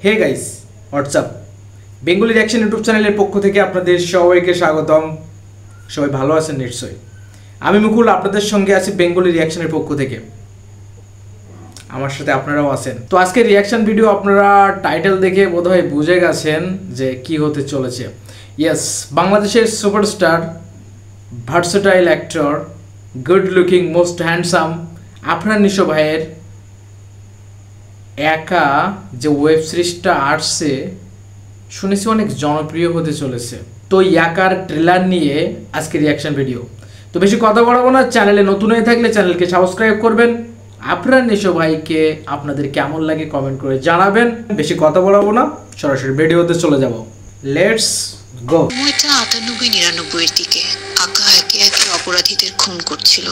হে guys WhatsApp Bengali reaction YouTube চ্যানেলের পক্ষ থেকে আপনাদের সবাইকে স্বাগতম। সবাই ভালো আছেন নিশ্চয়ই। আমি মুকুল আপনাদের সঙ্গে আছি বেঙ্গলি রিয়াকশনের পক্ষ থেকে। আমার সাথে আপনারাও আছেন। তো আজকে রিয়াকশন ভিডিও আপনারা টাইটেল দেখে বোধহয় বুঝে গেছেন যে কি হতে চলেছে। ইয়েস, বাংলাদেশের superstar, versatile actor, good looking, most handsome Afran Nisho ভাইয়ের একা যে ওয়েব সিরিজটা আসছে শুনেছি অনেক জনপ্রিয় হতে চলেছে। তো একার ট্রেলার নিয়ে আজকে রিয়াকশন ভিডিও। তো বেশি কথা বলবো না, চ্যানেলে নতুন হয়ে থাকলে চ্যানেলকে সাবস্ক্রাইব করবেন। আফরান নিশো ভাইকে আপনাদের কেমন লাগে কমেন্ট করে জানাবেন। বেশি কথা বলবো না, সরাসরি ভিডিওতে চলে যাব। Let's go. সময়টা ৯৮-৯৯ এর দিকে আকা একে একে অপরাধীদের খুন করছিল,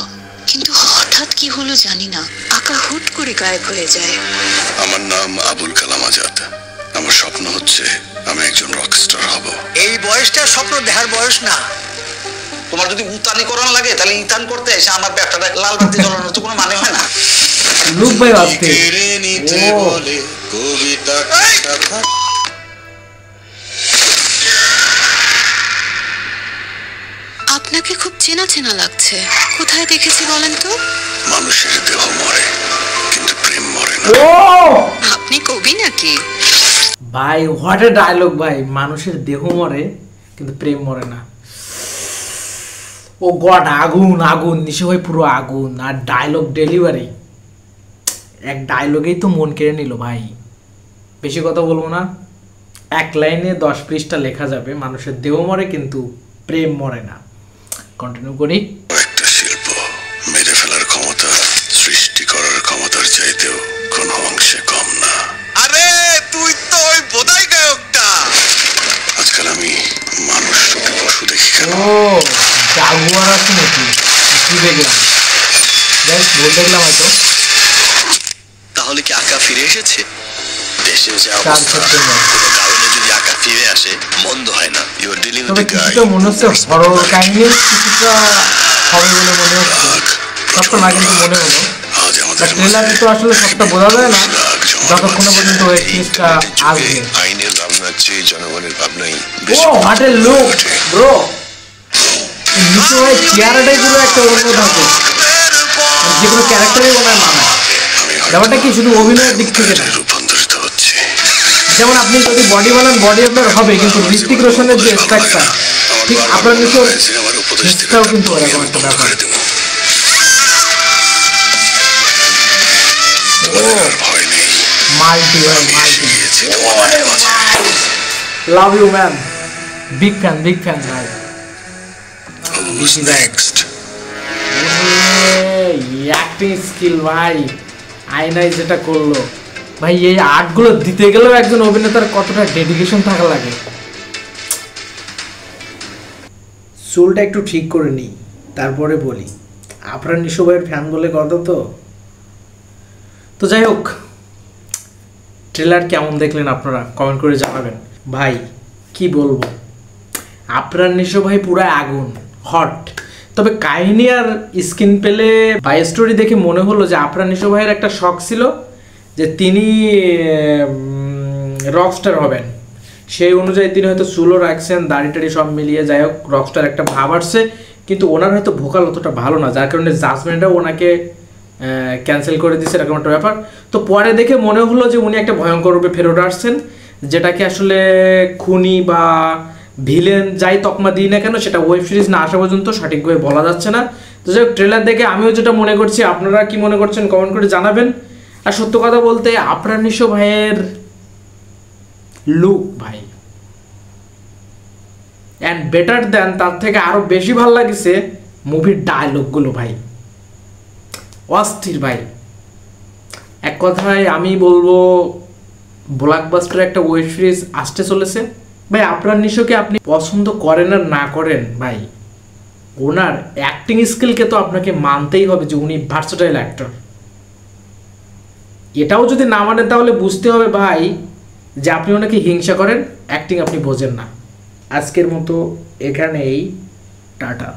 কিন্তু হঠাৎ কি হলো জানি না, আকা হুট করে গায়েব হয়ে যায়। আমার নাম আবুল কালাম আজাদ। আমার স্বপ্ন হচ্ছে আমি একজন রকস্টার হব। এই বয়সটা স্বপ্ন দেখার বয়স না। তোমার যদি উতানি করানো লাগে তাহলে ইতান করতে এসে আমার ব্যাপারটা লাল বাতি জ্বালানোর তো কোনো মানে হয় না। লুক ভাই আসছে বলে কবিতা কথা। আপনাকে খুব চেনা চেনা লাগছে, কোথায় দেখেছি বলেন তো? মানুষের দেহ মরে কিন্তু প্রেম মরে না। ও আপনি কবি নাকি? ভাই হোয়াট এ ডায়লগ ভাই, মানুষের দেহ মরে কিন্তু প্রেম মরে না। ও গড, আগুন আগুন, নিশো ভাই পুরো আগুন। আর ডায়লগ ডেলিভারি, এক ডায়লগেই তো মন কেড়ে নিল ভাই। বেশি কথা বলবো না, এক লাইনে 10 পৃষ্ঠা লেখা যাবে। মানুষের দেহ মরে কিন্তু প্রেম মরে না। কন্টিনিউ করি। একটা শিল্প মেরে ফেলার ক্ষমতা সৃষ্টি করার ক্ষমতার চাইতেও কোনো অংশে কম না। আরে তুই তো ওই বোধাই গায়কটা। আজকাল আমি মানুষ রূপে পশু দেখি কেন? ও জাগুয়ার আছে নাকি? কি দেখলাম, ভুল দেখলাম হয়তো। তাহলে কি আকা ফিরে এসেছে? দেশে যে 4 অবস্থা, সেপ্টেম্বর। কোনো কারণে যদি আকা ফিরে আসে মন্দ হয় না। ইউ আর ডিলিং তবে উইথ দ্য গাই। কিছুটা মনে হচ্ছে হরর কাহিনী কিছুটা হবে বলে মনে হচ্ছে। সবটা না কিন্তু মনে হলো, আজ আমাদের ট্রেলারে তো আসলে সবটা বোঝা যায় না যতক্ষণ পর্যন্ত ওই সিরিজটা আসবে। আইনের ভাবনার চেয়ে জনগণের ভাবনাই ও হোয়াট এ লুক ব্রো। নিচে ভাই চেয়ারটাই পুরো একটা অন্য থাকে, যে কোনো ক্যারেক্টারই ওনার মানায়। ব্যাপারটা কি শুধু অভিনয়ের দিক থেকে না, রূপান্তরিত হচ্ছে। যেমন আপনি যদি বডি বানান বডি আপনার হবে, কিন্তু ঋত্বিক রোশনের যে স্ট্রাকচার ঠিক আপনার নিচের হেডটাও কিন্তু ওরকম একটা ব্যাপার। ভয় নেই। মাল্টি ভাই মাল্টি, তোমাদের মাঝে love you man, big fan ভাই। Who's next? অ্যাক্টিং স্কিল ভাই, আয়নায় যেটা করলো ভাই, এই আর্টগুলো দিতে গেলেও একজন অভিনেতার কতটা ডেডিকেশন থাকা লাগে। চুলটা একটু ঠিক করে নিই তারপরে বলি। আফরান নিশো ভাইয়ের ফ্যান বলে কথা তো যাই হোক, ট্রেলার কেমন দেখলেন আপনারা কমেন্ট করে জানাবেন। ভাই কি বলবো, আফরান নিশো ভাই পুরা আগুন, হট। তবে কাহিনী আর স্ক্রিন পেলে বাই স্টোরি দেখে মনে হলো যে আফরান নিশো ভাইয়ের একটা শখ ছিল যে তিনি রকস্টার হবেন। সেই অনুযায়ী তিনি হয়তো চুলও রাখছেন, দাড়ি টাড়ি সব মিলিয়ে, যাই হোক রকস্টার একটা ভাব আসছে। কিন্তু ওনার হয়তো ভোকাল অতটা ভালো না, যার কারণে জাজমেন্টও ওনাকে ক্যান্সেল করে দিচ্ছে, এরকম একটা ব্যাপার। তো পরে দেখে মনে হলো যে উনি একটা ভয়ঙ্কর রূপে ফেরত আসছেন, যেটাকে আসলে খুনি বা ভিলেন যাই তকমা দিই না কেন, সেটা ওয়েব সিরিজ না আসা পর্যন্ত সঠিকভাবে বলা যাচ্ছে না। তো যাই হোক, ট্রেলার দেখে আমিও যেটা মনে করছি, আপনারা কি মনে করছেন কমেন্ট করে জানাবেন। আর সত্য কথা বলতে আফরান নিশো ভাইয়ের লুক ভাই অ্যান্ড বেটার দেন, তার থেকে আরো বেশি ভালো লাগছে মুভির ডায়লগগুলো ভাই, অস্থির ভাই। এক কথায় আমি বলবো ব্লকবাস্টার একটা ওয়েব সিরিজ আসতে চলেছে ভাই। আফরান নিশোকে আপনি পছন্দ করেন আর না করেন ভাই, ওনার অ্যাক্টিং স্কিলকে তো আপনাকে মানতেই হবে যে উনি ভার্সেটাইল অ্যাক্টর। এটাও যদি না মানেন তাহলে বুঝতে হবে ভাই যে আপনি ওনাকে হিংসা করেন, অ্যাক্টিং আপনি বোঝেন না। আজকের মতো এখানেই, টাটা।